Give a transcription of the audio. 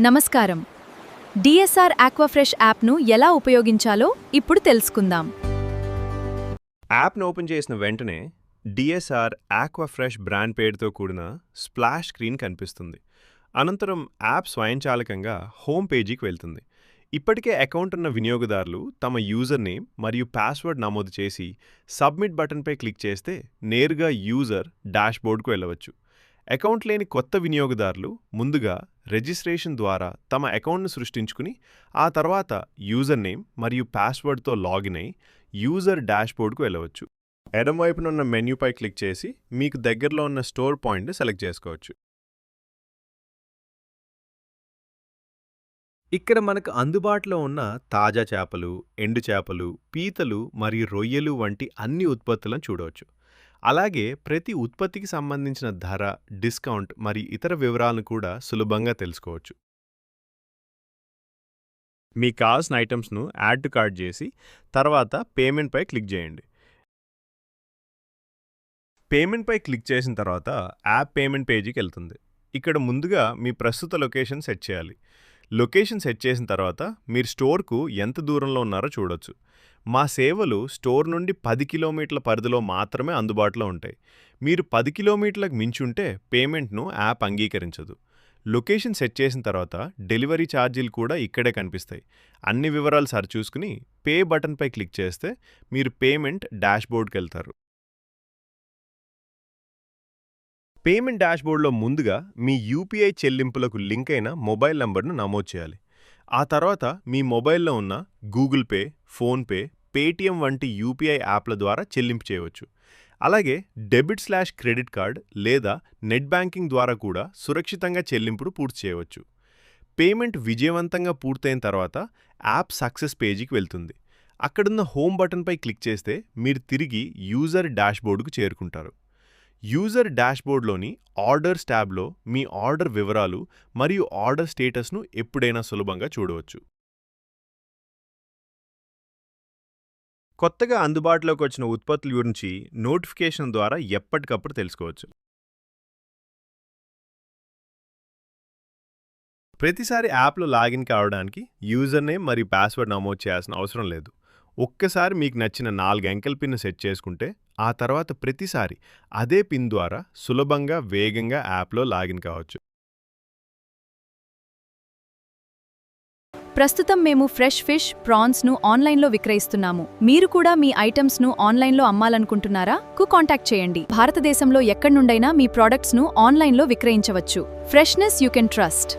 నమస్కారం. డిఎస్ఆర్ ఆక్వాఫ్రెష్ యాప్ను ఎలా ఉపయోగించాలో ఇప్పుడు తెలుసుకుందాం. యాప్ను ఓపెన్ చేసిన వెంటనే డిఎస్ఆర్ ఆక్వాఫ్రెష్ బ్రాండ్ పేరుతో కూడిన స్ప్లాష్ స్క్రీన్ కనిపిస్తుంది. అనంతరం యాప్ స్వయంచాలకంగా హోమ్ పేజీకి వెళ్తుంది. ఇప్పటికే అకౌంట్ ఉన్న వినియోగదారులు తమ యూజర్ నేమ్ మరియు పాస్వర్డ్ నమోదు చేసి సబ్మిట్ బటన్పై క్లిక్ చేస్తే నేరుగా యూజర్ డాష్బోర్డ్కు వెళ్ళవచ్చు. అకౌంట్ లేని కొత్త వినియోగదారులు ముందుగా రిజిస్ట్రేషన్ ద్వారా తమ అకౌంట్ను సృష్టించుకుని ఆ తర్వాత యూజర్ నేమ్ మరియు పాస్వర్డ్తో లాగిన్ అయి యూజర్ డాష్బోర్డ్కు వెళ్ళవచ్చు. ఎడమవైపునున్న మెన్యూపై క్లిక్ చేసి మీకు దగ్గరలో ఉన్న స్టోర్ పాయింట్ని సెలెక్ట్ చేసుకోవచ్చు. ఇక్కడ మనకు అందుబాటులో ఉన్న తాజా చేపలు, ఎండు చేపలు, పీతలు మరియు రొయ్యలు వంటి అన్ని ఉత్పత్తులను చూడవచ్చు. అలాగే ప్రతి ఉత్పత్తికి సంబంధించిన ధర, డిస్కౌంట్ మరియు ఇతర వివరాలను కూడా సులభంగా తెలుసుకోవచ్చు. మీ కావాల్సిన ఐటమ్స్ను యాడ్ టు కార్ట్ చేసి తర్వాత పేమెంట్పై క్లిక్ చేయండి. పేమెంట్పై క్లిక్ చేసిన తర్వాత యాప్ పేమెంట్ పేజీకి వెళ్తుంది. ఇక్కడ ముందుగా మీ ప్రస్తుత లొకేషన్ సెట్ చేయాలి. లొకేషన్ సెట్ చేసిన తర్వాత మీరు స్టోర్కు ఎంత దూరంలో ఉన్నారో చూడొచ్చు. మా సేవలు స్టోర్ నుండి 10 కిలోమీటర్ల పరిధిలో మాత్రమే అందుబాటులో ఉంటాయి. మీరు 10 కిలోమీటర్లకు మించుంటే పేమెంట్ను యాప్ అంగీకరించదు. లొకేషన్ సెట్ చేసిన తర్వాత డెలివరీ ఛార్జీలు కూడా ఇక్కడే కనిపిస్తాయి. అన్ని వివరాలు సరిచూసుకుని పే బటన్పై క్లిక్ చేస్తే మీరు పేమెంట్ డాష్బోర్డ్కి వెళ్తారు. పేమెంట్ డాష్బోర్డ్లో ముందుగా మీ యూపీఐ చెల్లింపులకు లింక్ అయిన మొబైల్ నంబర్ను నమోదు చేయాలి. ఆ తర్వాత మీ మొబైల్లో ఉన్న గూగుల్ పే, ఫోన్పే, పేటీఎం వంటి యూపీఐ యాప్ల ద్వారా చెల్లింపు చేయవచ్చు. అలాగే డెబిట్/క్రెడిట్ కార్డ్ లేదా నెట్ బ్యాంకింగ్ ద్వారా కూడా సురక్షితంగా చెల్లింపును పూర్తి చేయవచ్చు. పేమెంట్ విజయవంతంగా పూర్తయిన తర్వాత యాప్ సక్సెస్ పేజీకి వెళ్తుంది. అక్కడున్న హోమ్ బటన్పై క్లిక్ చేస్తే మీరు తిరిగి యూజర్ డాష్బోర్డ్కు చేరుకుంటారు. యూజర్ డాష్బోర్డ్లోని ఆర్డర్స్ ట్యాబ్లో మీ ఆర్డర్ వివరాలు మరియు ఆర్డర్ స్టేటస్ను ఎప్పుడైనా సులభంగా చూడవచ్చు. కొత్తగా అందుబాటులోకి వచ్చిన ఉత్పత్తుల గురించి నోటిఫికేషన్ ద్వారా ఎప్పటికప్పుడు తెలుసుకోవచ్చు. ప్రతిసారి యాప్లో లాగిన్ కావడానికి యూజర్ నేమ్ మరియు పాస్వర్డ్ నమోదు చేయాల్సిన అవసరం లేదు. ఒక్కసారి మీకు నచ్చిన 4 అంకెల పిన్ సెట్ చేసుకుంటే ఆ తర్వాత ప్రతిసారి అదే పిన్ ద్వారా సులభంగా, వేగంగా యాప్లో లాగిన్ కావచ్చు. ప్రస్తుతం మేము ఫ్రెష్ ఫిష్, ప్రాన్స్ను ఆన్లైన్లో విక్రయిస్తున్నాము. మీరు కూడా మీ ఐటమ్స్ను ఆన్లైన్లో అమ్మాలనుకుంటున్నారా? కాంటాక్ట్ చేయండి. భారతదేశంలో ఎక్కడి నుండైనా మీ ప్రోడక్ట్స్ను ఆన్లైన్లో విక్రయించవచ్చు. Freshness you can trust.